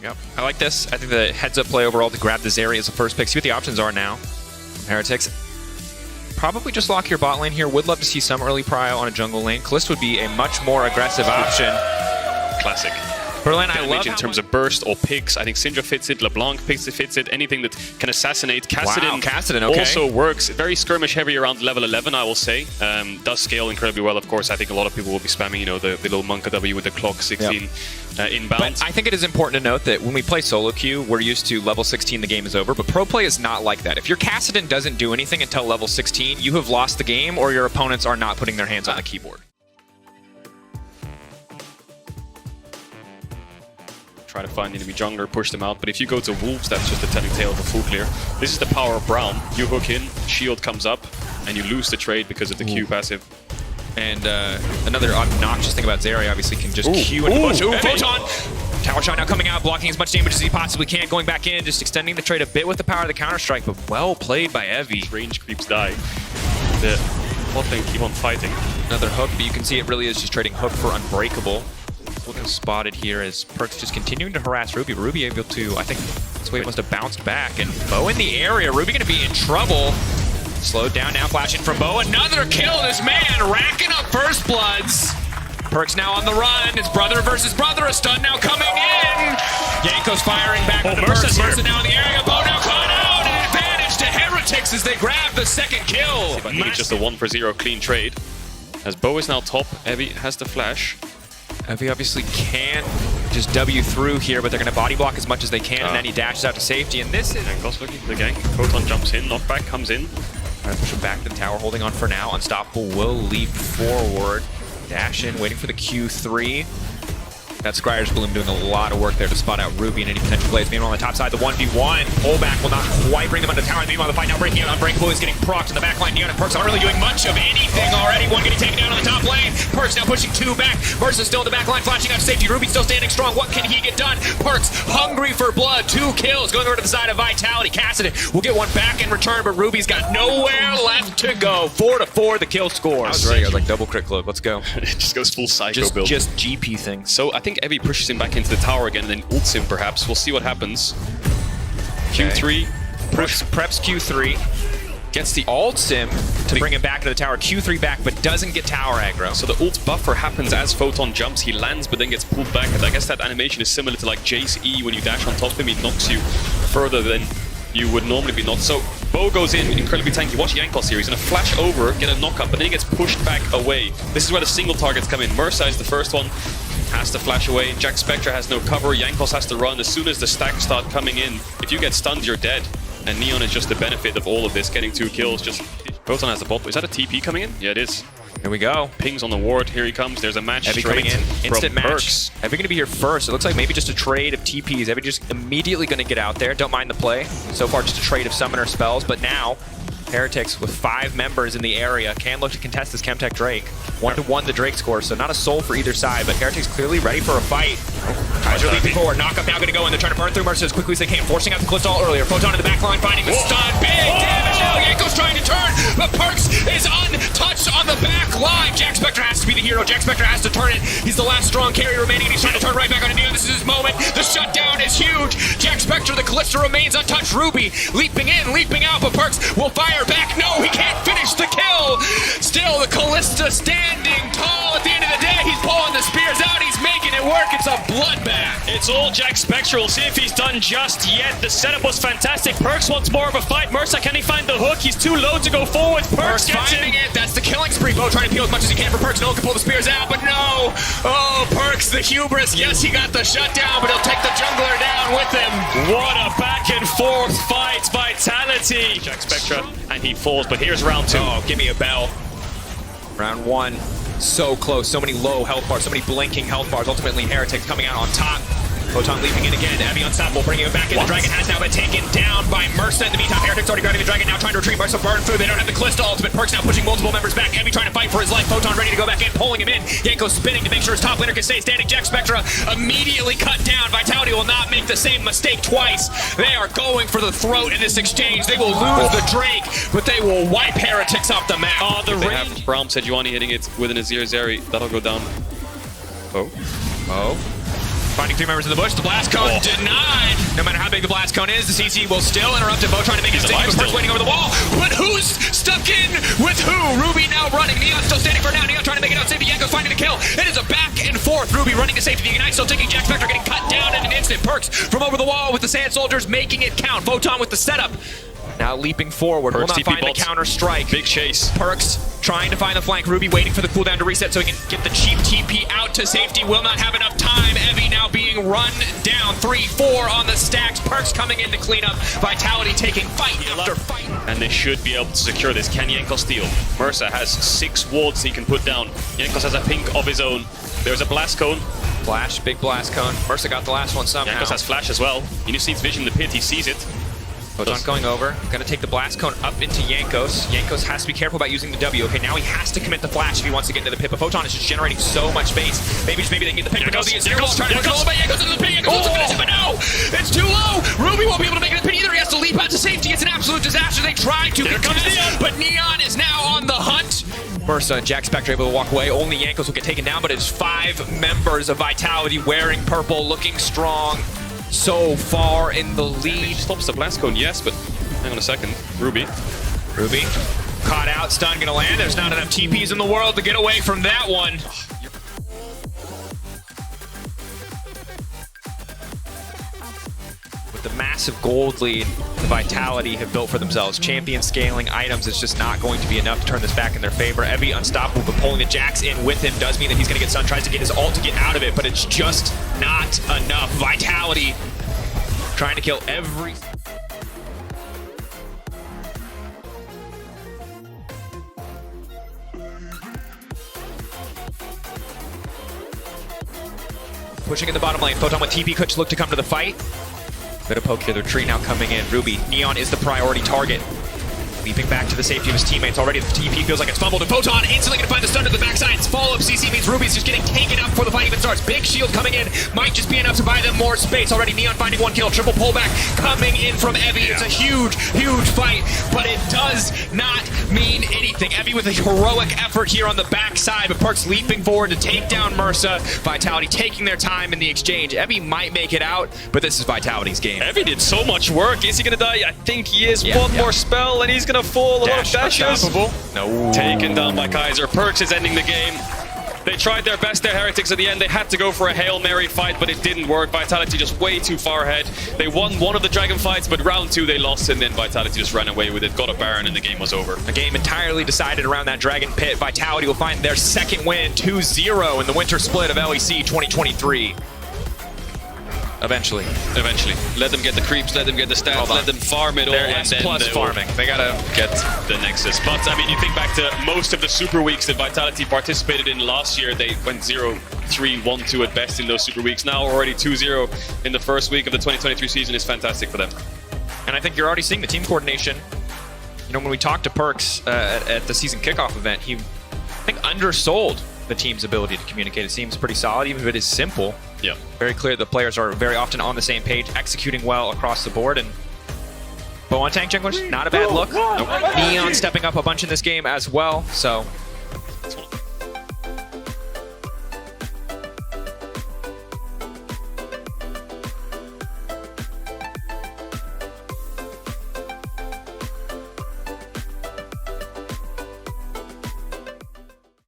Yep, I like this. I think the heads-up play overall to grab this area as the first pick. See what the options are now. Heretics. Probably just lock your bot lane here. Would love to see some early prio on a jungle lane. Kalista would be a much more aggressive option. Classic. Berlin, I love in terms of burst or picks. I think Syndra fits it, LeBlanc fits it, anything that can assassinate. Kassadin, okay. Also works. Very skirmish heavy around level 11, I will say. Does scale incredibly well, of course. I think a lot of people will be spamming, you know, the little Monka W with the clock 16 inbound. But I think it is important to note that when we play solo queue, we're used to level 16, the game is over. But pro play is not like that. If your Kassadin doesn't do anything until level 16, you have lost the game, or your opponents are not putting their hands on the keyboard. Try to find enemy jungler, push them out. But if you go to Wolves, that's just a telling tale of a full clear. This is the power of Braum. You hook in, shield comes up, and you lose the trade because of the Q passive. And another obnoxious thing about Zeri, obviously, can just Q in the bush. Ooh, Photon! Tower shot now coming out, blocking as much damage as he possibly can, going back in, just extending the trade a bit with the power of the Counter-Strike, but well played by Evi. Range creeps die. The bot lane keep on fighting. Another hook, but you can see it really is just trading hook for Unbreakable. Looking spotted here as Perkz just continuing to harass Ruby. Ruby able to, I think, this wave must have bounced back. And Bo in the area. Ruby going to be in trouble. Slowed down now, flashing from Bo. Another kill. This man racking up first bloods. Perkz now on the run. It's brother versus brother. A stun now coming in. Yanko's firing back on the Perkz. Mercer now in the area. Bo now caught out. An advantage to Heretics as they grab the second kill. I think it's just a 1-for-0 clean trade. As Bo is now top, Evi has the flash. Evi obviously can't just W through here, but they're going to body block as much as they can, and then he dashes out to safety, and this is... Yanko's looking for the gank. Photon jumps in, knockback comes in. Trying to push him back to the tower, holding on for now. Unstoppable will leap forward. Dash in, waiting for the Q3. That Scryer's Bloom doing a lot of work there to spot out Ruby and any potential plays. Meanwhile, on the top side, the 1v1 pullback will not quite bring them under the tower. Meanwhile, the fight now breaking out. Unbreakable is getting procced in the backline. Neon and Perkz aren't really doing much of anything already. One getting taken down on the top lane. Perkz now pushing two back. Mercer still in the backline, flashing out safety. Ruby still standing strong. What can he get done? Perkz hungry for blood. 2 kills going over to the side of Vitality. Kassadin will get one back in return, but Ruby's got nowhere left to go. 4-4 the kill score. I was ready. I was like, double crit cloak. Let's go. It just goes full psycho build. Just GP things. So I think Evi pushes him back into the tower again and then ults him perhaps. We'll see what happens. Q3. Preps Q3. Gets the ults him to bring him back to the tower. Q3 back, but doesn't get tower aggro. So the ult buffer happens as Photon jumps. He lands, but then gets pulled back. And I guess that animation is similar to like Jace E. When you dash on top of him, he knocks you further than you would normally be knocked. So Bo goes in, incredibly tanky. Watch Yankos here. He's going to flash over, get a knock up, but then he gets pushed back away. This is where the single targets come in. Mercer is the first one. Has to flash away. Jack Spectre has no cover. Yankos has to run. As soon as the stacks start coming in, if you get stunned, you're dead. And Neon is just the benefit of all of this, getting 2 kills. Just Photon has the bot. Is that a TP coming in? Yeah, it is. Here we go. Pings on the ward. Here he comes. There's a match Evi straight coming in. Instant match. Perkz. Evi going to be here first. It looks like maybe just a trade of TPs. Evi just immediately going to get out there. Don't mind the play. So far, just a trade of summoner spells. But now, Heretics with 5 members in the area can look to contest this Chemtech Drake. 1-1 the Drake score, so not a soul for either side, but Heretics clearly ready for a fight. Kaiser leaping forward, knockup now gonna go in. They're trying to burn through Mercer as quickly as they can, forcing out the Kalista earlier. Photon in the back line, finding the stun. Big damage now, Yanko's trying to turn, but Perkz is untouched on the back line. Jack Spectre has to be the hero. Jack Spectre has to turn it. He's the last strong carry remaining, and he's trying to turn right back on Neon. This is his moment. The shutdown is huge. Jack Spectre, the Kalista remains untouched. Ruby leaping in, leaping out, but Perkz will fire back. No, he can't finish the kill. Still, the Kalista standing tall. At the end of the day, he's pulling the spears out. He's making it work. It's a bloodbath. It's all Jack Spectre. We'll see if he's done just yet. The setup was fantastic. Perkz wants more of a fight. Mercer, can he find the hook? He's too low to go forward. Perkz gets finding it. That's the killing spree. Bo trying to peel as much as he can for Perkz. No one can pull the spears out, but no. Oh, Perkz, the hubris. Yes, he got the shutdown, but he'll take the jungler down with him. What a back and forth fight. Vitality. Jack Spectre, and he falls, but here's round 2. Oh, give me a bell. Round 1. So close, so many low health bars, so many blinking health bars. Ultimately, Heretics coming out on top. Photon leaping in again. Evi unstoppable, bringing him back in. The Dragon has now been taken down by Mercer. In the meantime, Heretics already grabbing the Dragon, now trying to retrieve Mercer burn through. They don't have the Kalista ultimate. Perkz now pushing multiple members back. Evi trying to fight for his life. Photon ready to go back in, pulling him in. Yanko spinning to make sure his top laner can stay standing. Jack Spectre immediately cut down. Vitality will not make the same mistake twice. They are going for the throat in this exchange. They will lose the Drake, but they will wipe Heretics off the map. Oh, the range. Braum Sejuani hitting it with an Azir Zeri. That'll go down. Oh. Finding 3 members in the bush. The blast cone denied. cone is. The CC will still interrupt it. Bo trying to make it stick. Perks waiting over the wall. But who's stuck in with who? Ruby now running. Neon still standing for now. Neon trying to make it out safety. Yanko's finding the kill. It is a back and forth. Ruby running to safety. The Ignite still taking Jack Spectre, getting cut down in an instant. Perks from over the wall with the Sand Soldiers making it count. Photon with the setup. Now leaping forward. Will not find the counter strike. Big chase. Perks trying to find the flank. Ruby waiting for the cooldown to reset so he can get the cheap TP out to safety. Will not have enough time. Evi now being run down. 3-4 on the stacks. Perks coming in to clean up. Vitality taking fight after fight. And they should be able to secure this. Can Jankos steal? Mercer has 6 wards he can put down. Jankos has a pink of his own. There's a blast cone. Flash, big blast cone. Mercer got the last one somehow. Jankos has flash as well. He just needs vision in the pit. He sees it. Photon going over. Gonna take the blast cone up into Jankos. Jankos has to be careful about using the W. Okay, now he has to commit the flash if he wants to get into the pit. But Photon is just generating so much space. Maybe they can get the pit. But no, the Zero Ball trying to control it, but Jankos into the pit. Jankos wants to finish it, but no! It's too low! Ruby won't be able to make it in the pit either. He has to leap out to safety. It's an absolute disaster. They tried to contest, but Neon is now on the hunt. Mercer and Jack Spectre able to walk away. Only Jankos will get taken down, but it's 5 members of Vitality wearing purple, looking strong. So far in the lead. Stops the blast cone, yes, but hang on a second. Ruby caught out, stun gonna land. There's not enough TPs in the world to get away from that one. With the massive gold lead the Vitality have built for themselves, champion scaling items is just not going to be enough to turn this back in their favor. Evi unstoppable, but pulling the Jax in with him does mean that he's gonna get stun. Tries to get his ult to get out of it, but it's just not enough. Vitality trying to kill every... Pushing in the bottom lane. Photon with TP could look to come to the fight. Bit of poke here. The retreat now coming in. Ruby. Neon is the priority target. Leaping back to the safety of his teammates already. The TP feels like it's fumbled. And Photon instantly going to find the stun to the backside. Follow-up CC means Ruby's just getting taken up before the fight even starts. Big shield coming in. Might just be enough to buy them more space. Already Neon finding 1 kill. Triple pullback coming in from Evi. It's a huge, huge fight, but it does not mean anything. Evi with a heroic effort here on the backside, but Perks leaping forward to take down Mercer. Vitality taking their time in the exchange. Evi might make it out, but this is Vitality's game. Evi did so much work. Is he gonna die? I think he is. One more spell and he's gonna fall. A lot of dashes. No. Taken down by Kaiser. Perks is ending the game. They tried their best, their Heretics, at the end. They had to go for a Hail Mary fight, but it didn't work. Vitality just way too far ahead. They won one of the Dragon fights, but round 2 they lost, and then Vitality just ran away with it, got a Baron, and the game was over. A game entirely decided around that Dragon pit. Vitality will find their second win, 2-0 in the winter split of LEC 2023. Eventually. Let them get the creeps, let them get the stats, let them farm it all. They're S+ farming. They gotta get the Nexus. But, I mean, you think back to most of the Super Weeks that Vitality participated in last year, they went 0-3, 1-2 at best in those Super Weeks. Now already 2-0 in the first week of the 2023 season is fantastic for them. And I think you're already seeing the team coordination. You know, when we talked to Perks at the season kickoff event, he, I think, undersold the team's ability to communicate. It seems pretty solid, even if it is simple. Yeah. Very clear the players are very often on the same page, executing well across the board. And Bo on tank junglers, not a bad look. Neon stepping up a bunch in this game as well. So